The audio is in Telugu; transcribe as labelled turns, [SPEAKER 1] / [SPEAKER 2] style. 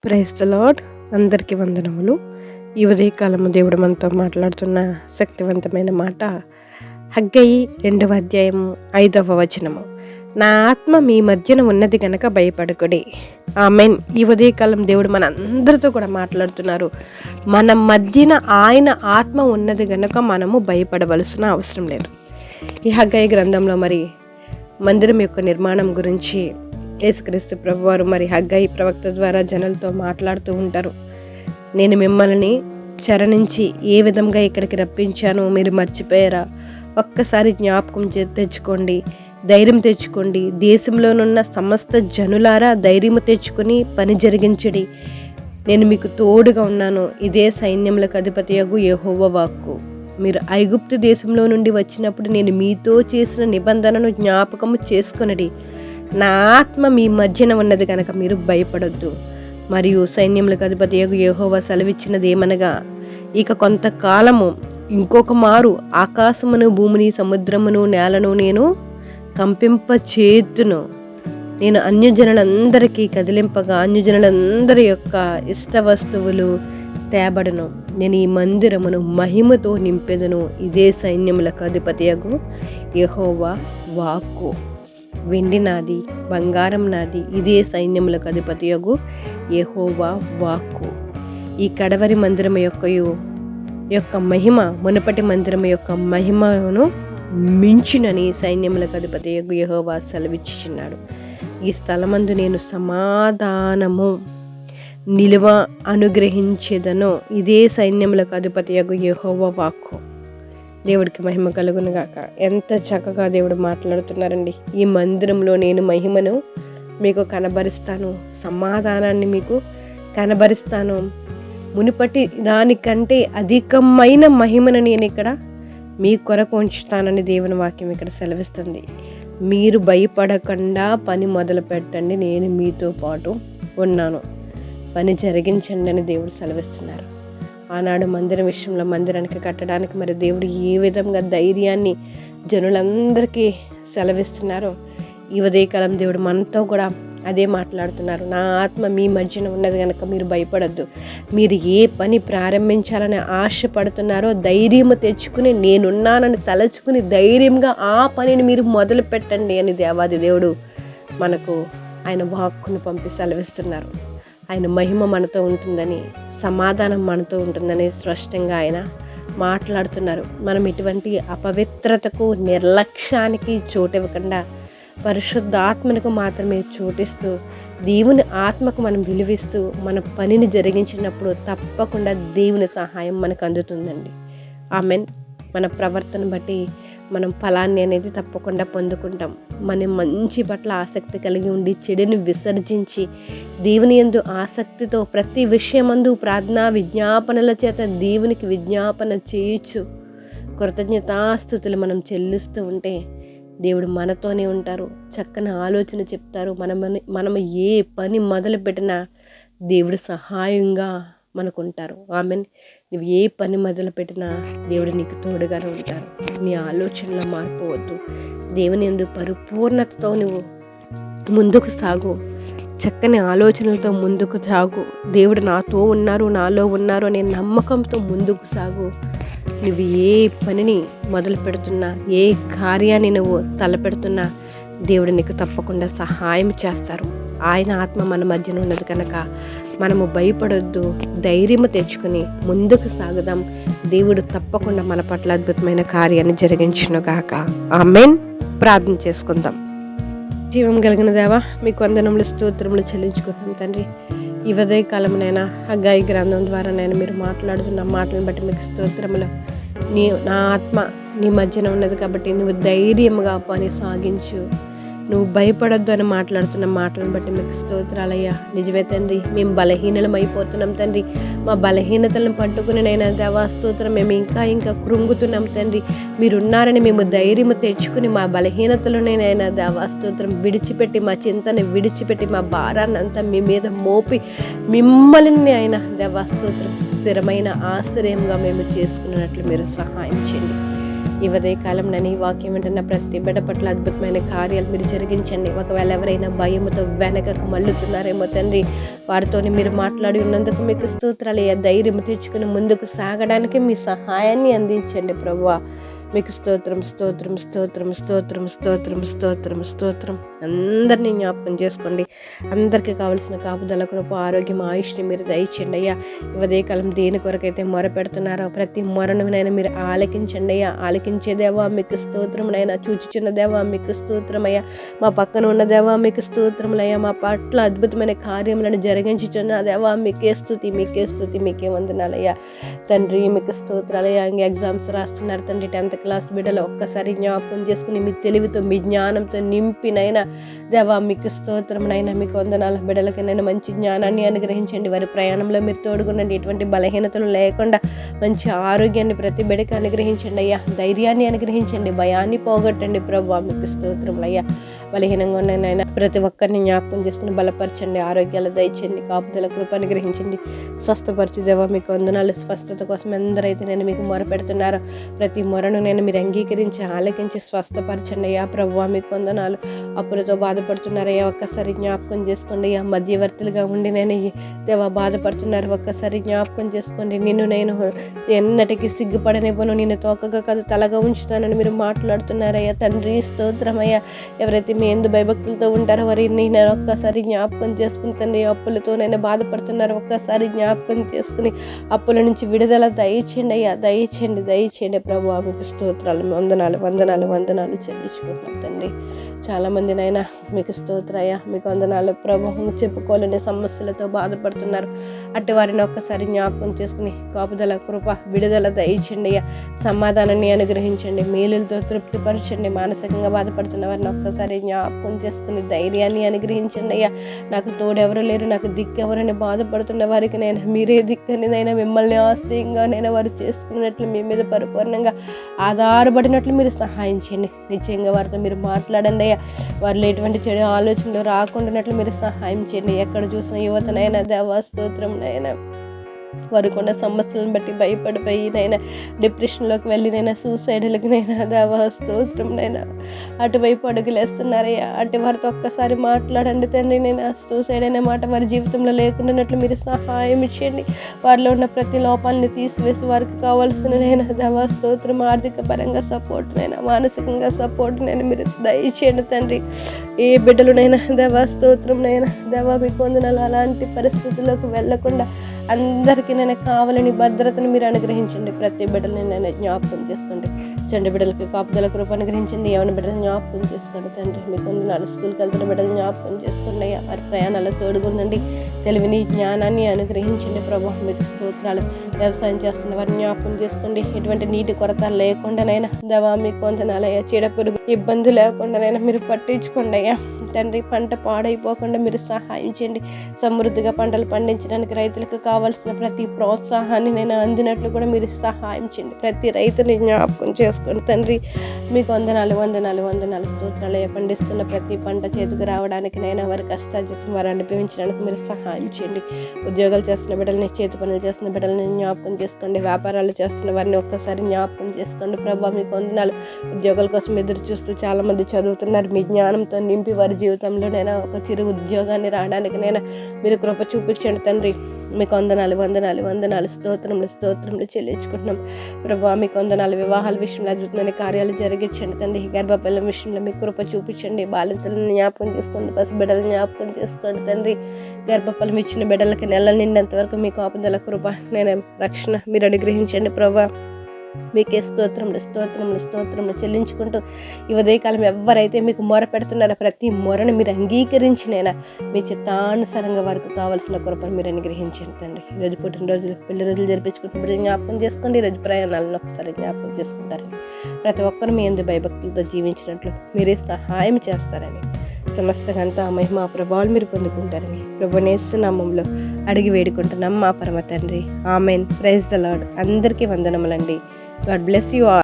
[SPEAKER 1] Praise the Lord. అందరికీ వందనములు. ఈ ఉదయకాలము దేవుడు మనతో మాట్లాడుతున్న శక్తివంతమైన మాట హగ్గయి 2వ అధ్యాయము 5వ వచనము. నా ఆత్మ మీ మధ్యన ఉన్నది గనక భయపడకుడి. ఆమెన్. ఈ ఉదయకాలం దేవుడు మన అందరితో కూడా మాట్లాడుతున్నారు. మన మధ్యన ఆయన ఆత్మ ఉన్నది గనక మనము భయపడవలసిన అవసరం లేదు. ఈ హగ్గయి గ్రంథంలో మందిరం యొక్క నిర్మాణం గురించి యేసుక్రీస్తు ప్రభువారు హగ్గయి ప్రవక్త ద్వారా జనులతో మాట్లాడుతూ ఉంటారు. నేను మిమ్మల్ని చెర నుంచి ఏ విధంగా ఇక్కడికి రప్పించానో మీరు మర్చిపోయారా? ఒక్కసారి జ్ఞాపకం తెచ్చుకోండి, ధైర్యం తెచ్చుకోండి. దేశంలోనున్న సమస్త జనులారా ధైర్యం తెచ్చుకొని పని జరిగించడి. నేను మీకు తోడుగా ఉన్నాను. ఇదే సైన్యములకు అధిపతియగు యెహోవా వాక్కు. మీరు ఐగుప్తు దేశంలో నుండి వచ్చినప్పుడు నేను మీతో చేసిన నిబంధనను జ్ఞాపకము చేసుకొనడి. నా ఆత్మ మీ మధ్యన ఉన్నది కనుక మీరు భయపడొద్దు. మరియు సైన్యములకు అధిపతియగు యెహోవా సెలవిచ్చినది ఏమనగా, ఇక కొంతకాలము ఇంకొక మారు ఆకాశమును భూమిని సముద్రమును నేలను నేను కంపింపచేతును. నేను అన్యజనులందరికీ కదిలింపగా అన్యజనులందరి యొక్క ఇష్ట వస్తువులు తేబడును. నేను ఈ మందిరమును మహిమతో నింపెదను. ఇదే సైన్యములకు అధిపతియగు యెహోవా వాక్కు. వెండి నాది, బంగారం నాది. ఇదే సైన్యములకు అధిపతియగు యెహోవా వాక్కు. ఈ కడవరి మందిరం యొక్క మహిమ మునుపటి మందిరం యొక్క మహిమను మించునని సైన్యములకు అధిపతియగు యెహోవా సెలవిచ్చుచున్నాడు. ఈ స్థలమందు నేను సమాధానము నిలువ అనుగ్రహించేదను. ఇదే సైన్యములకు అధిపతియగు యెహోవా వాక్కు. దేవుడికి మహిమ కలుగును గాక. ఎంత చక్కగా దేవుడు మాట్లాడుతున్నారండి. ఈ మందిరంలో నేను మహిమను మీకు కనబరుస్తాను, సమాధానాన్ని మీకు కనబరుస్తాను. మునుపటి దానికంటే అధికమైన మహిమను నేను ఇక్కడ మీ కొరకు ఉంచుతానని దేవుని వాక్యం ఇక్కడ సెలవిస్తుంది. మీరు భయపడకుండా పని మొదలు పెట్టండి, నేను మీతో పాటు ఉన్నాను. పని జరిగించండి అని దేవుడు సెలవిస్తున్నారు. ఆనాడు మందిరం విషయంలో మందిరానికి కట్టడానికి దేవుడు ఏ విధంగా ధైర్యాన్ని జనులందరికీ సెలవిస్తున్నారో ఈ ఉదయకాలం దేవుడు మనతో కూడా అదే మాట్లాడుతున్నారు. నా ఆత్మ మీ మధ్యన ఉన్నది కనుక మీరు భయపడొద్దు. మీరు ఏ పని ప్రారంభించాలని ఆశపడుతున్నారో ధైర్యము తెచ్చుకుని నేనున్నానని తలచుకుని ధైర్యంగా ఆ పనిని మీరు మొదలు పెట్టండి అని దేవాది దేవుడు మనకు ఆయన వాక్కును పంపి సెలవిస్తున్నారు. ఆయన మహిమ మనతో ఉంటుందని, సమాధానం మనతో ఉంటుందని స్పష్టంగా ఆయన మాట్లాడుతున్నారు. మనం ఇటువంటి అపవిత్రతకు నిర్లక్ష్యానికి చోటివ్వకుండా పరిశుద్ధ ఆత్మకు మాత్రమే చోటిస్తూ దేవుని ఆత్మకు మనం విలువిస్తూ మన పనిని జరిగించినప్పుడు తప్పకుండా దేవుని సహాయం మనకు అందుతుందండి. ఆమెన్. మన ప్రవర్తన బట్టి మనం ఫలాన్ని అనేది తప్పకుండా పొందుకుంటాం. మన మంచి పట్ల ఆసక్తి కలిగి ఉండి చెడుని విసర్జించి దేవుని యందు ఆసక్తితో ప్రతి విషయమందు ప్రార్థనా విజ్ఞాపనల చేత దేవునికి విజ్ఞాపన చేయొచ్చు. కృతజ్ఞతాస్తుతులు మనం చెల్లిస్తూ ఉంటే దేవుడు మనతోనే ఉంటారు. చక్కని ఆలోచన చెప్తారు. మనము ఏ పని మొదలు పెట్టినా దేవుడు సహాయంగా మనకుంటారు. ఆమెన్. నువ్వు ఏ పని మొదలు పెట్టినా దేవుడు నీకు తోడుగానే ఉంటారు. నీ ఆలోచనలో మార్పు వద్దు. దేవుని యందు పరిపూర్ణతతో నువ్వు ముందుకు సాగు. చక్కని ఆలోచనలతో ముందుకు సాగు. దేవుడు నాతో ఉన్నారు, నాలో ఉన్నారు అనే నమ్మకంతో ముందుకు సాగు. నువ్వు ఏ పనిని మొదలు పెడుతున్నా, ఏ కార్యాన్ని నువ్వు తలపెడుతున్నా దేవుడు నీకు తప్పకుండా సహాయం చేస్తారు. ఆయన ఆత్మ మన మధ్యన ఉన్నది కనుక మనము భయపడొద్దు. ధైర్యము తెచ్చుకుని ముందుకు సాగుదాం. దేవుడు తప్పకుండా మన పట్ల అద్భుతమైన కార్యాన్ని జరిగించును గాక. ఆమేన్. ప్రార్థన చేసుకుందాం. జీవం కలిగిన దేవా, మీకు వందనములు స్తోత్రములు చెల్లించుకుంటాం తండ్రి. ఈ ఉదయకాలమునైనా హగ్గయి గ్రంథం ద్వారా మీరు మాట్లాడుతున్న మాటలను బట్టి మీకు స్తోత్రములు. నా ఆత్మ నీ మధ్యన ఉన్నది కాబట్టి నువ్వు ధైర్యముగా పని సాగించు. నువ్వు భయపడొద్దు అని మాట్లాడుతున్న మాటలను బట్టి మీకు స్తోత్రాలయ్యా. నిజమే తండ్రి, మేము బలహీనలం అయిపోతున్నాం తండ్రి. మా బలహీనతలను పట్టుకుని నైనా దేవా స్తోత్రం, మేము ఇంకా కృంగుతున్నాం తండ్రి. మీరున్నారని మేము ధైర్యము తెచ్చుకుని మా బలహీనతలనైనా దేవా స్తోత్రం విడిచిపెట్టి, మా చింతని విడిచిపెట్టి, మా భారాన్ని అంతా మీ మీద మోపి మిమ్మల్ని అయినా దేవా స్తోత్రం స్థిరమైన ఆశ్రయంగా మేము చేసుకున్నట్లు మీరు సహాయం చేయండి. ఈ ఉదయకాలం నేను ఈ వాక్యం వింటున్న ప్రతి బిడ్డ పట్ల అద్భుతమైన కార్యాలు మీరు జరిగించండి. ఒకవేళ ఎవరైనా భయముతో వెనకకు మళ్ళుతున్నారేమో తండ్రి, వారితోని మీరు మాట్లాడి ఉన్నందుకు మీకు స్తోత్రాలయ్యా. ధైర్యం తెచ్చుకుని ముందుకు సాగడానికి మీ సహాయాన్ని అందించండి ప్రభువా. మీకు స్తోత్రం స్తోత్రం స్తోత్రం స్తోత్రం స్తోత్రం స్తోత్రం స్తోత్రం. అందరినీ జ్ఞాపకం చేసుకోండి. అందరికీ కావాల్సిన కాపుదల కృప, ఆరోగ్యం, ఆయుష్ని మీరు దయచేయండి అయ్యా. ఉదయకాలం దేని కొరకైతే మొర పెడుతున్నారో ప్రతి మొరనునైనా మీరు ఆలకించండి అయ్యా. ఆలకించే దేవా మీకు స్తోత్రమునైనా, చూచుచున్న దేవా మీకు స్తోత్రమయ్యా, మా పక్కన ఉన్న దేవా మీకు స్తోత్రములయ్యా, మా పట్ల అద్భుతమైన కార్యములను జరిగించుచున్న దేవా మీకే స్తుతి, మీకే స్తుతి, మీకే వందనాలయ్యా. తండ్రి మీకు స్తోత్రాలయ్యా. ఇంకా ఎగ్జామ్స్ రాస్తున్నారు తండ్రి, 10th క్లాస్ బిడ్డలు ఒక్కసారి జ్ఞాపకం చేసుకుని మీ తెలివితో మీ జ్ఞానంతో నింపినైనా దేవా మీకు స్తోత్రమునైనా, మీకు వందనాల బిడ్డలకి నేను మంచి జ్ఞానాన్ని అనుగ్రహించండి. వారి ప్రయాణంలో మీరు తోడుగునండి. ఎటువంటి బలహీనతలు లేకుండా మంచి ఆరోగ్యాన్ని ప్రతి బిడ్డకి అనుగ్రహించండి అయ్యా. ధైర్యాన్ని అనుగ్రహించండి, భయాన్ని పోగొట్టండి ప్రభువా. మీకు స్తోత్రములయ్యా. బలహీనంగా ఉన్నాయనైనా ప్రతి ఒక్కరిని జ్ఞాపకం చేసుకుని బలపరచండి, ఆరోగ్యాలు దయచండి, కాపుదల కృప అనుగ్రహించండి, స్వస్థపరిచి దేవా మీకు వందనాలు. స్వస్థత కోసం ఎందరైతే నేను మీకు మొర పెడుతున్నారో ప్రతి మొరను నేను మీరు అంగీకరించి ఆలకించి స్వస్థపరచండి అయ్యా ప్రభువా. మీకు వందనాలు. అప్పులతో బాధపడుతున్నారయ్యా, ఒక్కసారి జ్ఞాపకం చేసుకోండి అయ్యా. మధ్యవర్తులుగా ఉండి నేను దేవా బాధపడుతున్నారు, ఒక్కసారి జ్ఞాపకం చేసుకోండి. నిన్ను నేను ఎన్నటికీ సిగ్గుపడనివ్వను, నేను తోకగా కాదు తలగా ఉంచుతానని మీరు మాట్లాడుతున్నారయ్యా. తండ్రి స్తోత్రమయ్యా. ఎవరైతే మీ ఎందు భయభక్తులతో ఉంటారో వారిని నేను ఒక్కసారి జ్ఞాపకం చేసుకుని తండ్రి, అప్పులతో నేను బాధపడుతున్నారు ఒక్కసారి జ్ఞాపకం చేసుకుని అప్పుల నుంచి విడుదల దయచేయండి అయ్యా. దయచేయండి ప్రభువా. మీకు స్తోత్రాలు, వందనాలు వందనాలు వందనాలు చెల్లించుకుంటున్నాం తండ్రి. చాలామందినైనా మీకు స్తోత్రయ్యా, మీకు వందనాలు ప్రభు. చెప్పుకోలేని సమస్యలతో బాధపడుతున్నారు, అట్టి వారిని ఒక్కసారి జ్ఞాపకం చేసుకుని కాపుదల కృప విడుదల దయచేయండి అయ్యా. సమాధానాన్ని అనుగ్రహించండి, మేలులతో తృప్తిపరచండి. మానసికంగా బాధపడుతున్న వారిని ఒక్కసారి జ్ఞాపకం చేసుకుని ధైర్యాన్ని అనుగ్రహించండి అయ్యా. నాకు తోడెవరు లేరు, నాకు దిక్కెవరని బాధపడుతున్న వారికి నేను మీరే దిక్కని నైనా మిమ్మల్ని ఆశ్రయంగా నేను వారు చేసుకున్నట్లు మీ మీద పరిపూర్ణంగా ఆధారపడినట్లు మీరు సహాయం చేయండి. నిశ్చయంగా వారితో మీరు మాట్లాడండి అయ్యా. వారిలో ఎటువంటి చెడు ఆలోచనలు రాకుండానట్లు మీరు సహాయం చేయండి. ఎక్కడ చూసిన యువతనైనా దేవా స్తోత్రంనైనా వారికున్న సమస్యలను బట్టి భయపడిపోయి నైనా డిప్రెషన్లోకి వెళ్ళినైనా సూసైడ్లకి నైనా దేవా స్తోత్రంనైనా అటువైపు అడుగులేస్తున్నారయ్యా. అటు వారితో ఒక్కసారి మాట్లాడండి తండ్రి. నేను సూసైడ్ అనే మాట వారి జీవితంలో లేకుండానట్లు మీరు సహాయం ఇచ్చేయండి. వారిలో ఉన్న ప్రతి లోపాలని తీసివేసి వారికి కావాల్సిన నైనా దేవా స్తోత్రం, ఆర్థిక పరంగా సపోర్ట్ నైనా, మానసికంగా సపోర్ట్ నైనా మీరు దయచేయండి తండ్రి. ఏ బిడ్డలునైనా దేవా స్తోత్రం నైనా దేవా మీకు వందనాలు. అలాంటి పరిస్థితుల్లోకి వెళ్లకుండా అందరికీ నేను కావాలని భద్రతను మీరు అనుగ్రహించండి. ప్రతి బిడ్డలని నేను జ్ఞాపకం చేసుకోండి. చండి బిడ్డలకి కాపుదల కృప అనుగ్రహించండి. యవన బిడ్డలు జ్ఞాపకం చేసుకోండి తండ్రి. మీకు వందనాలు. స్కూల్కి వెళ్తున్న బిడ్డలు జ్ఞాపకం చేసుకోండి అయ్యా. వారి ప్రయాణాలు తోడుగుండండి, తెలివిని జ్ఞానాన్ని అనుగ్రహించండి ప్రభు. మీకు స్తోత్రాలు. వ్యవసాయం చేస్తున్న వారిని జ్ఞాపకం చేసుకోండి. ఎటువంటి నీటి కొరత లేకుండానైనా దేవా మీకు వందనాలయ్యా. చీడ పురుగు ఇబ్బంది లేకుండానైనా మీరు పట్టించుకోండి అయ్యా తండ్రి. పంట పాడైపోకుండా మీరు సహాయం చేయండి. సమృద్ధిగా పంటలు పండించడానికి రైతులకు కావాల్సిన ప్రతి ప్రోత్సాహాన్ని నేను అందినట్లు కూడా మీరు సహాయం చేయండి. ప్రతి రైతుని జ్ఞాపకం చేసుకోండి తండ్రి. మీకు వందనాలు వందనాలు వందనాలు స్తోత్రాలు. పండిస్తున్న ప్రతి పంట చేతికి రావడానికి నైనా వారి కష్టార్జితం వారు అనుభవించడానికి మీరు సహాయం చేయండి. ఉద్యోగాలు చేస్తున్న బిడ్డలని, చేతి పనులు చేస్తున్న బిడ్డలని జ్ఞాపకం చేసుకోండి. వ్యాపారాలు చేస్తున్న వారిని ఒక్కసారి జ్ఞాపకం చేసుకోండి ప్రభా. మీకు వందనాలు. ఉద్యోగాల కోసం ఎదురు చూస్తూ చాలామంది చదువుతున్నారు. మీ జ్ఞానంతో నింపి వారి జీవితంలోనైనా ఒక చిరు ఉద్యోగాన్ని రావడానికి నైనా మీరు కృప చూపించండి తండ్రి. మీకు వందనాలు వందనాలు వందనాలు. స్తోత్రములు చెల్లించుకుంటున్నాం ప్రభా. మీకు వందనాలు. వివాహాల విషయంలో అద్భుతమైన కార్యాలు జరిగించండి తండ్రి. గర్భపిల్లల విషయంలో మీ కృప చూపించండి. బాలింతలను జ్ఞాపకం చేసుకోండి, పసిబిడ్డలను జ్ఞాపకం చేసుకోండి తండ్రి. గర్భఫలం ఇచ్చిన బిడ్డలకి నెలలు నిండేంత వరకు మీకు ఆపదల కృప నేను రక్షణ మీరు అనుగ్రహించండి ప్రభా. మీకే స్తోత్రములు చెల్లించుకుంటూ ఈ ఉదయకాలం ఎవరైతే మీకు మొర పెడుతున్నారో ప్రతి మొరను మీరు అంగీకరించినైనా మీ చిత్తానుసారంగా వారికి కావాల్సిన కృపను మీరు అనుగ్రహించండి తండ్రి. ఈరోజు పుట్టినరోజులు, పెళ్లి రోజులు జరిపించుకుంటున్నప్పుడు జ్ఞాపకం చేసుకోండి. ఈరోజు ప్రయాణాలను ఒకసారి జ్ఞాపకం చేసుకుంటారని, ప్రతి ఒక్కరు మీ యందు భయభక్తులతో జీవించినట్లు మీరే సహాయం చేస్తారని, సమస్తకంతా మహిమ ప్రభావాలు మీరు పొందుకుంటారని ప్రభునేసు నామములో అడిగి వేడుకుంటున్నాం మా పరమ తండ్రి. ఆమెన్. Praise the Lord. అందరికీ వందనములండి. God bless you all.